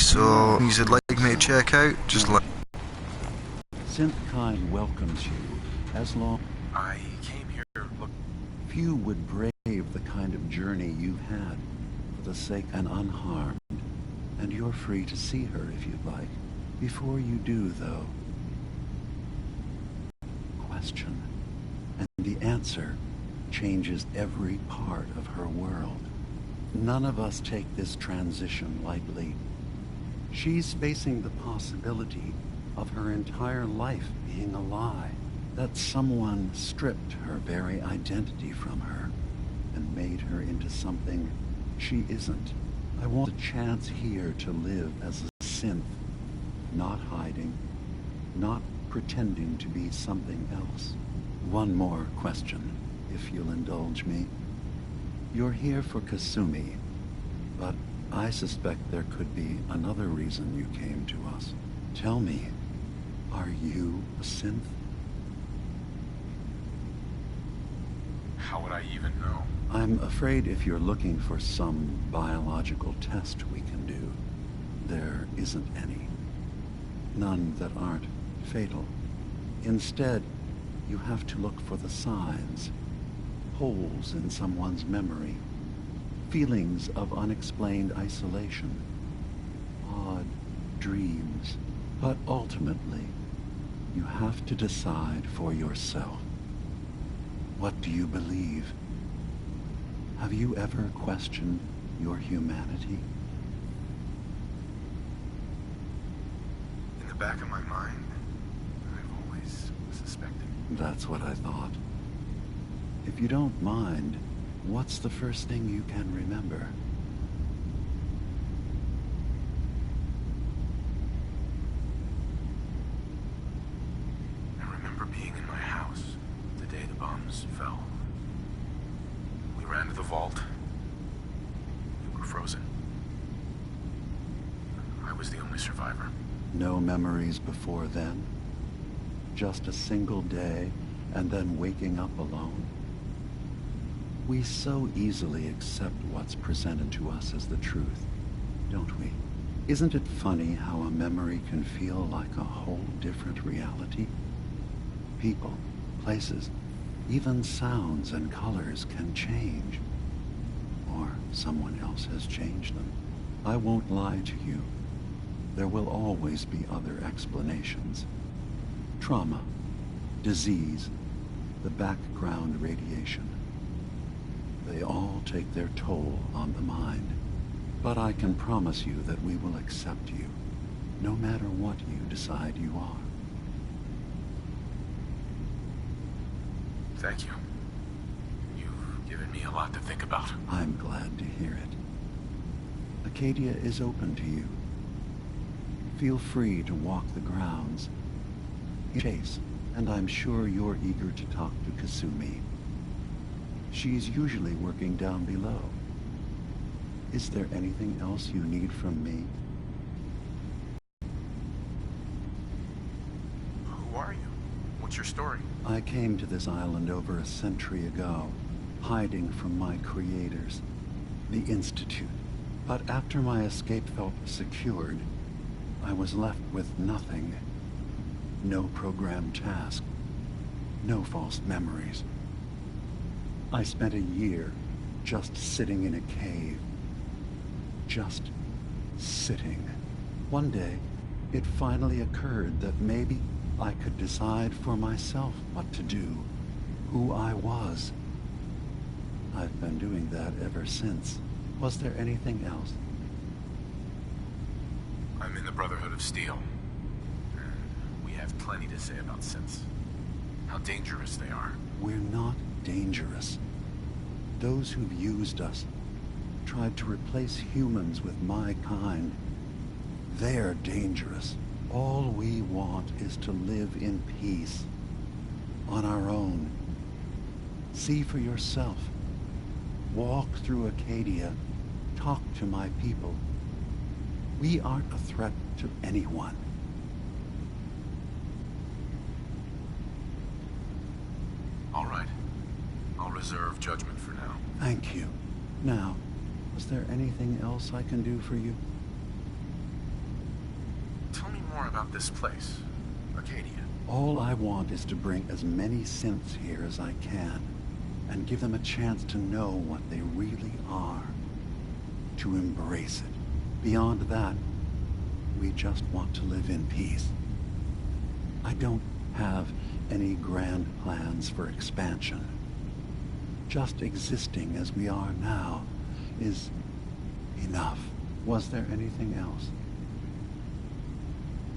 so you'd like me to check out? Just like... Synthkind welcomes you as long... I came here look... Few would brave the kind of journey you've had for the sake and unharmed. And you're free to see her if you'd like. Before you do, though, question. And the answer changes every part of her world. None of us take this transition lightly. She's facing the possibility of her entire life being a lie, that someone stripped her very identity from her and made her into something she isn't. I want a chance here to live as a synth, not hiding, not pretending to be something else. One more question, if you'll indulge me. You're here for Kasumi, but I suspect there could be another reason you came to us. Tell me, are you a synth? How would I even know? I'm afraid if you're looking for some biological test we can do, there isn't any. None that aren't fatal. Instead, you have to look for the signs, holes in someone's memory, feelings of unexplained isolation, odd dreams. But ultimately, you have to decide for yourself. What do you believe? Have you ever questioned your humanity? In the back of my mind, I've always suspected. That's what I thought. If you don't mind, what's the first thing you can remember? I remember being in my house the day the bombs fell. We ran to the vault. We were frozen. I was the only survivor. No memories before then? Just a single day, and then waking up alone? We so easily accept what's presented to us as the truth, don't we? Isn't it funny how a memory can feel like a whole different reality? People, places, even sounds and colors can change. Or someone else has changed them. I won't lie to you. There will always be other explanations. Trauma, disease, the background radiation. They all take their toll on the mind. But I can promise you that we will accept you, no matter what you decide you are. Thank you. You've given me a lot to think about. I'm glad to hear it. Acadia is open to you. Feel free to walk the grounds. Chase, and I'm sure you're eager to talk to Kasumi. She's usually working down below. Is there anything else you need from me? Who are you? What's your story? I came to this island over a century ago, hiding from my creators, the Institute. But after my escape felt secured, I was left with nothing. No programmed task. No false memories. I spent a year just sitting in a cave. Just sitting. One day, it finally occurred that maybe I could decide for myself what to do, who I was. I've been doing that ever since. Was there anything else? I'm in the Brotherhood of Steel. We have plenty to say about synths. How dangerous they are. We're not dangerous. Those who've used us, tried to replace humans with my kind, they're dangerous. All we want is to live in peace, on our own. See for yourself. Walk through Acadia. Talk to my people. We aren't a threat to anyone. All right. I'll reserve judgment for now. Thank you. Now, is there anything else I can do for you? more about this place, Arcadia. All I want is to bring as many synths here as I can, and give them a chance to know what they really are. To embrace it. Beyond that, we just want to live in peace. I don't have any grand plans for expansion. Just existing as we are now is enough. Was there anything else?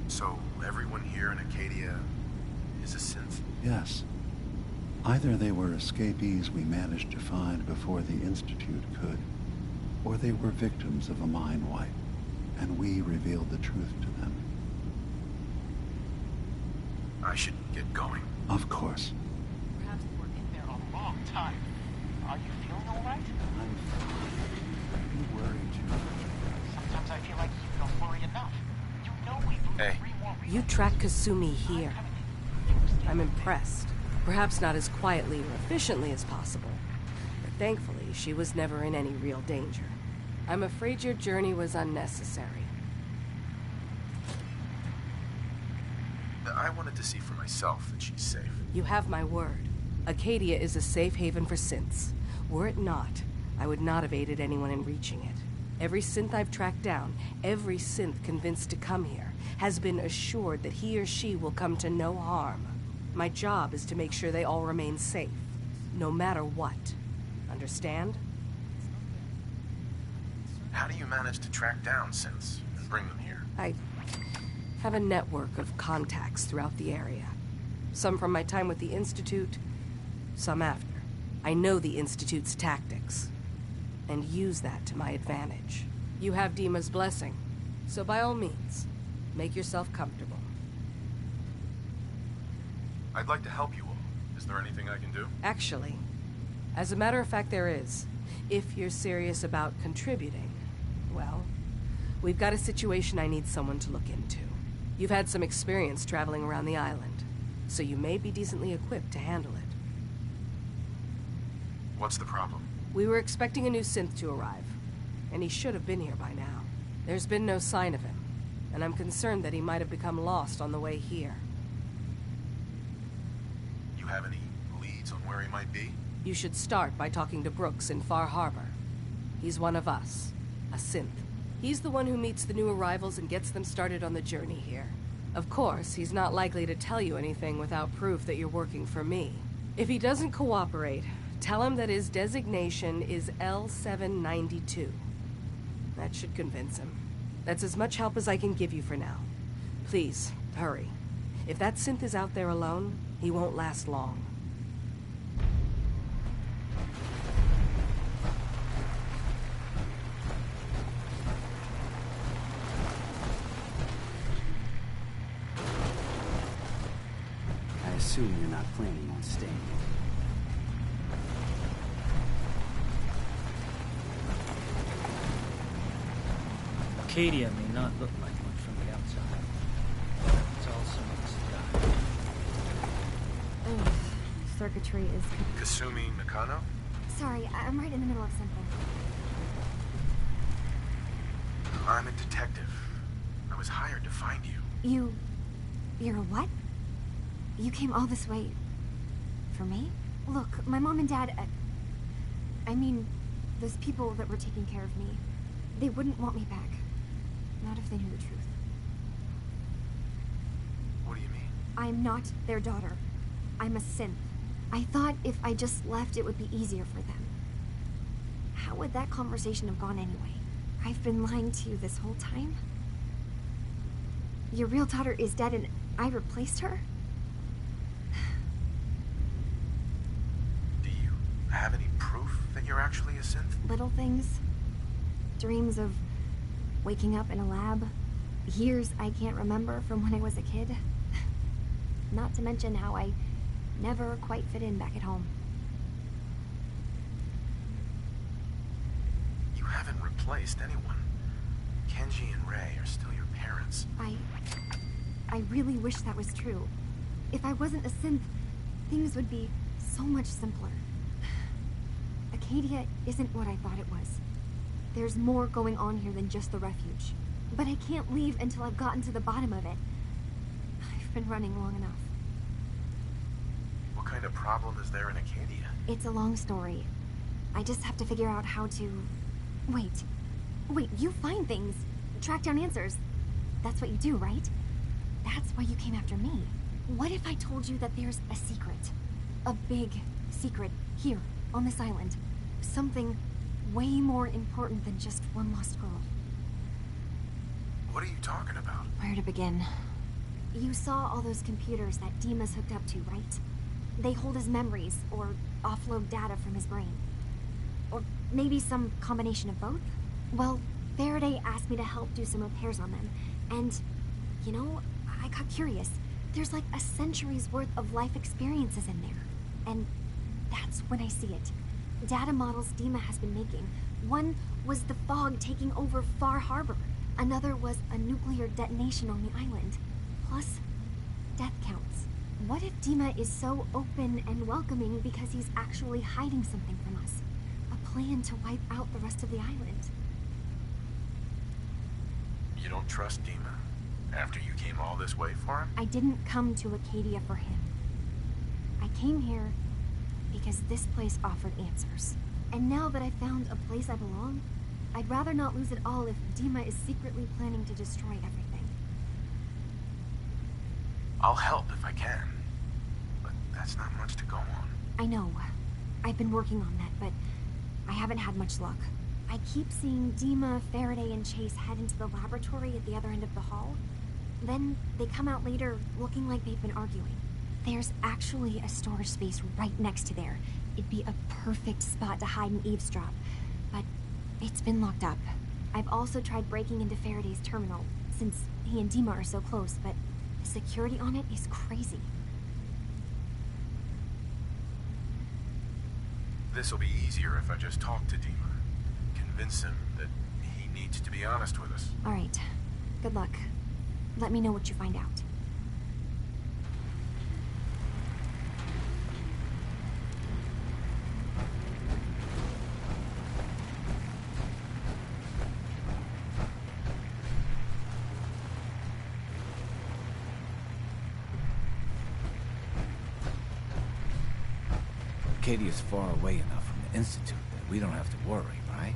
So, everyone here in Acadia is a synth? Yes. Either they were escapees we managed to find before the Institute could, or they were victims of a mind wipe, and we revealed the truth to them. I should get going. Of course. Perhaps we're in there a long time. Are you feeling all right? I'm fine. You worry too much. Sometimes I feel like you don't worry enough. You know we moved Hey. 3 more You tracked Kasumi here. I'm impressed. Perhaps not as quietly or efficiently as possible, but thankfully she was never in any real danger. I'm afraid your journey was unnecessary. I wanted to see for myself that she's safe. You have my word. Acadia is a safe haven for synths. Were it not, I would not have aided anyone in reaching it. Every synth I've tracked down, every synth convinced to come here, has been assured that he or she will come to no harm. My job is to make sure they all remain safe, no matter what. Understand? How do you manage to track down synths and bring them here? I have a network of contacts throughout the area. Some from my time with the Institute, some after. I know the Institute's tactics, and use that to my advantage. You have Dima's blessing, so by all means, make yourself comfortable. I'd like to help you all. Is there anything I can do? Actually, as a matter of fact, there is. If you're serious about contributing, well, we've got a situation I need someone to look into. You've had some experience traveling around the island, so you may be decently equipped to handle it. What's the problem? We were expecting a new synth to arrive, and he should have been here by now. There's been no sign of him, and I'm concerned that he might have become lost on the way here. You have any leads on where he might be? You should start by talking to Brooks in Far Harbor. He's one of us, a synth. He's the one who meets the new arrivals and gets them started on the journey here. Of course, he's not likely to tell you anything without proof that you're working for me. If he doesn't cooperate, tell him that his designation is L792. That should convince him. That's as much help as I can give you for now. Please, hurry. If that synth is out there alone, he won't last long. I assume you're not planning on staying. Acadia may not look like much from the outside. It's also its sky. Ugh, circuitry is... Kasumi Nakano? Sorry, I'm right in the middle of something. I'm a detective. I was hired to find you. You're a what? You came all this way... for me? Look, my mom and dad... I mean, those people that were taking care of me, they wouldn't want me back. Not if they knew the truth. What do you mean? I'm not their daughter. I'm a synth. I thought if I just left, it would be easier for them. How would that conversation have gone anyway? I've been lying to you this whole time? Your real daughter is dead and I replaced her? Do you have any proof that you're actually a synth? Little things. Dreams of waking up in a lab. Years I can't remember from when I was a kid. Not to mention how I never quite fit in back at home. You haven't replaced anyone. Kenji and Ray are still your parents. I really wish that was true. If I wasn't a synth, things would be so much simpler. Acadia isn't what I thought it was. There's more going on here than just the refuge. But I can't leave until I've gotten to the bottom of it. been running long enough. What kind of problem is there in Acadia? It's a long story. I just have to figure out how to... Wait. Wait, you find things. Track down answers. That's what you do, right? That's why you came after me. What if I told you that there's a secret? A big secret here, on this island. Something way more important than just one lost girl. What are you talking about? Where to begin? You saw all those computers that Dima's hooked up to, right? They hold his memories, or offload data from his brain. Or maybe some combination of both? Well, Faraday asked me to help do some repairs on them, and, you know, I got curious. There's like a century's worth of life experiences in there. And that's when I see it. Data models Dima has been making. One was the fog taking over Far Harbor. Another was a nuclear detonation on the island. Plus, death counts. What if Dima is so open and welcoming because he's actually hiding something from us? A plan to wipe out the rest of the island. You don't trust Dima? After you came all this way for him? I didn't come to Acadia for him. I came here because this place offered answers. And now that I found a place I belong, I'd rather not lose it all if Dima is secretly planning to destroy everything. I'll help if I can. But that's not much to go on. I know. I've been working on that, but I haven't had much luck. I keep seeing Dima, Faraday, and Chase head into the laboratory at the other end of the hall. Then they come out later looking like they've been arguing. There's actually a storage space right next to there. It'd be a perfect spot to hide and eavesdrop, but it's been locked up. I've also tried breaking into Faraday's terminal, since he and Dima are so close, but the security on it is crazy. This'll be easier if I just talk to Dima. Convince him that he needs to be honest with us. All right. Good luck. Let me know what you find out. Acadia's far away enough from the Institute that we don't have to worry, right?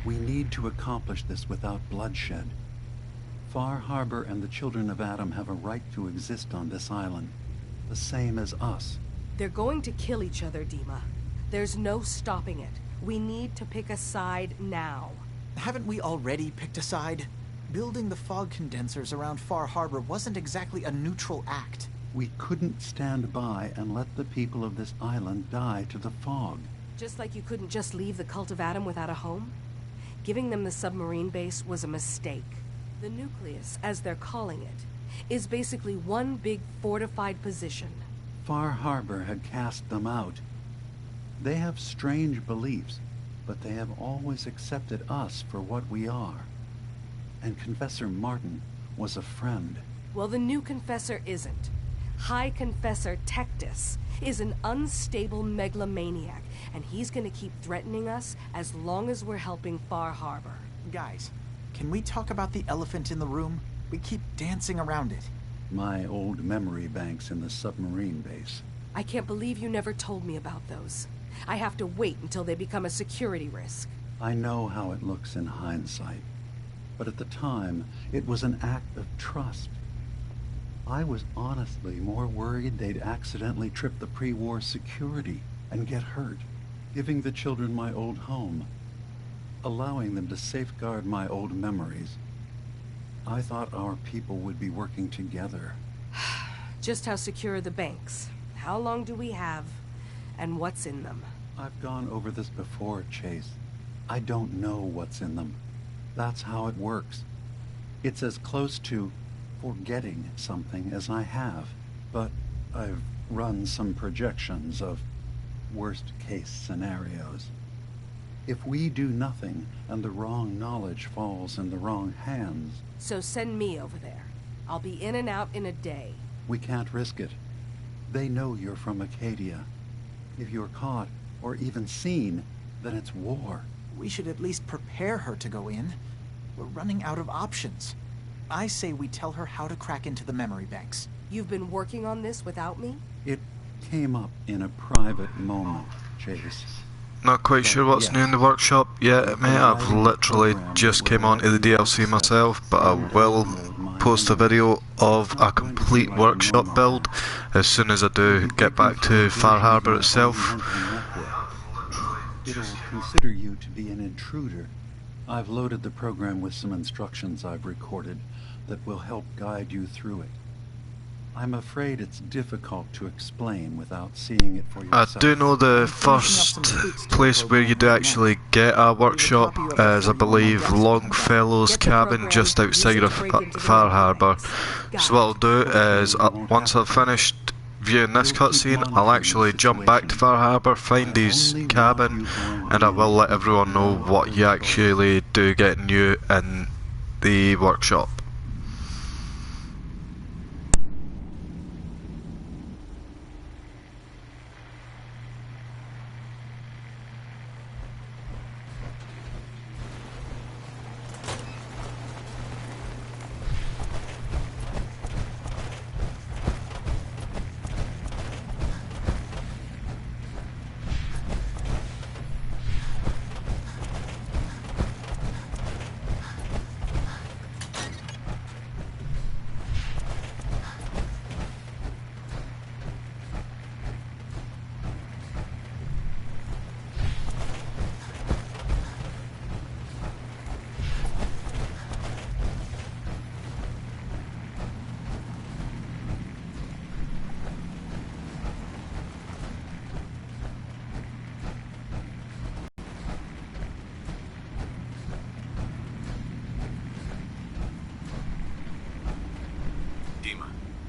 We need to accomplish this without bloodshed. Far Harbor and the children of Adam have a right to exist on this island, the same as us. They're going to kill each other, Dima. There's no stopping it. We need to pick a side now. Haven't we already picked a side? Building the fog condensers around Far Harbor wasn't exactly a neutral act. We couldn't stand by and let the people of this island die to the fog. Just like you couldn't just leave the Cult of Adam without a home? Giving them the submarine base was a mistake. The nucleus, as they're calling it, is basically one big fortified position. Far Harbor had cast them out. They have strange beliefs, but they have always accepted us for what we are. And Confessor Martin was a friend. Well, the new Confessor isn't. High Confessor Tectus is an unstable megalomaniac, and he's gonna keep threatening us as long as we're helping Far Harbor. Guys, can we talk about the elephant in the room? We keep dancing around it. My old memory banks in the submarine base. I can't believe you never told me about those. I have to wait until they become a security risk. I know how it looks in hindsight, but at the time, it was an act of trust. I was honestly more worried they'd accidentally trip the pre-war security and get hurt, giving the children my old home, allowing them to safeguard my old memories. I thought our people would be working together. Just how secure are the banks? How long do we have? And what's in them? I've gone over this before, Chase. I don't know what's in them. That's how it works. It's as close to forgetting something as I have, but I've run some projections of worst-case scenarios. If we do nothing and the wrong knowledge falls in the wrong hands... So send me over there. I'll be in and out in a day. We can't risk it. They know you're from Acadia. If you're caught, or even seen, then it's war. We should at least prepare her to go in. We're running out of options. I say we tell her how to crack into the memory banks. You've been working on this without me? It came up in a private moment, Chase. Not quite sure what's new in the workshop yet, mate. I've literally just came onto the DLC myself, but I will post a video of a complete workshop build as soon as I do get back to Far Harbour itself. It'll consider you to be an intruder. I've loaded the program with some instructions I've recorded that will help guide you through it. I'm afraid it's difficult to explain without seeing it for yourself. I do know the first place where you do actually get a workshop is, I believe, Longfellow's cabin just outside of Far Harbour. So what I'll do is, once I've finished viewing this cutscene, I'll actually jump back to Far Harbour, find his cabin, and I will let everyone know what you actually do get new in the workshop.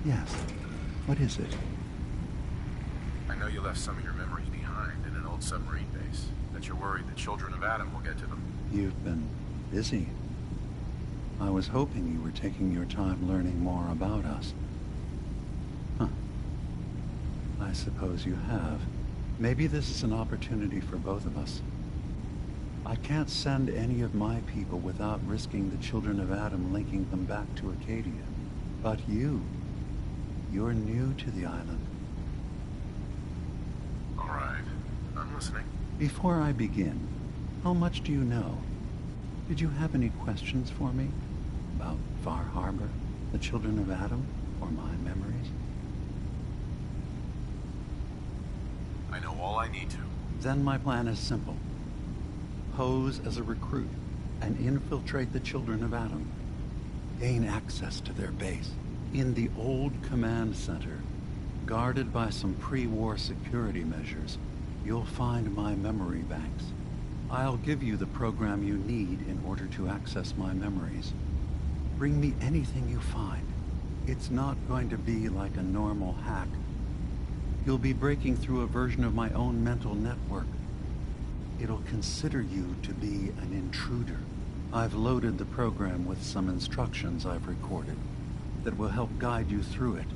Yes. What is it? I know you left some of your memories behind in an old submarine base. That you're worried the children of Adam will get to them. You've been busy. I was hoping you were taking your time learning more about us. Huh. I suppose you have. Maybe this is an opportunity for both of us. I can't send any of my people without risking the children of Adam linking them back to Acadia. But you're new to the island. All right, I'm listening. Before I begin, how much do you know? Did you have any questions for me about Far Harbor, the children of Adam, or my memories? I know all I need to. Then my plan is simple. Pose as a recruit and infiltrate the children of Adam. Gain access to their base in the old command center. Guarded by some pre-war security measures, you'll find my memory banks. I'll give you the program you need in order to access my memories. Bring me anything you find. It's not going to be like a normal hack. You'll be breaking through a version of my own mental network. It'll consider you to be an intruder. I've loaded the program with some instructions I've recorded that will help guide you through it.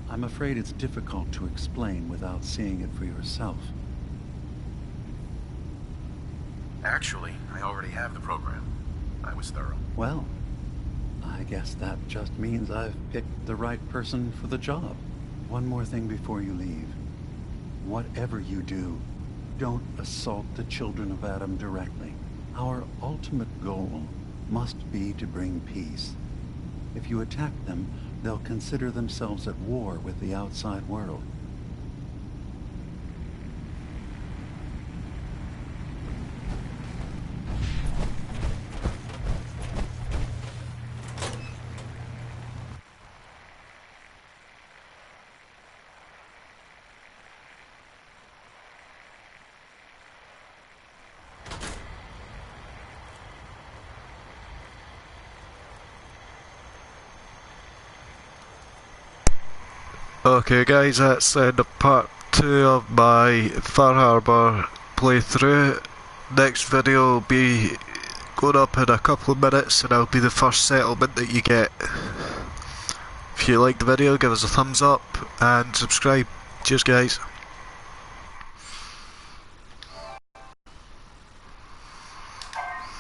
I'm afraid it's difficult to explain without seeing it for yourself. Actually, I already have the program. I was thorough. Well, I guess that just means I've picked the right person for the job. One more thing before you leave. Whatever you do, don't assault the children of Adam directly. Our ultimate goal must be to bring peace. If you attack them, they'll consider themselves at war with the outside world. Okay guys, that's the end of part 2 of my Far Harbour playthrough. Next video will be going up in a couple of minutes and that'll be the first settlement that you get. If you liked the video, give us a thumbs up and subscribe. Cheers guys.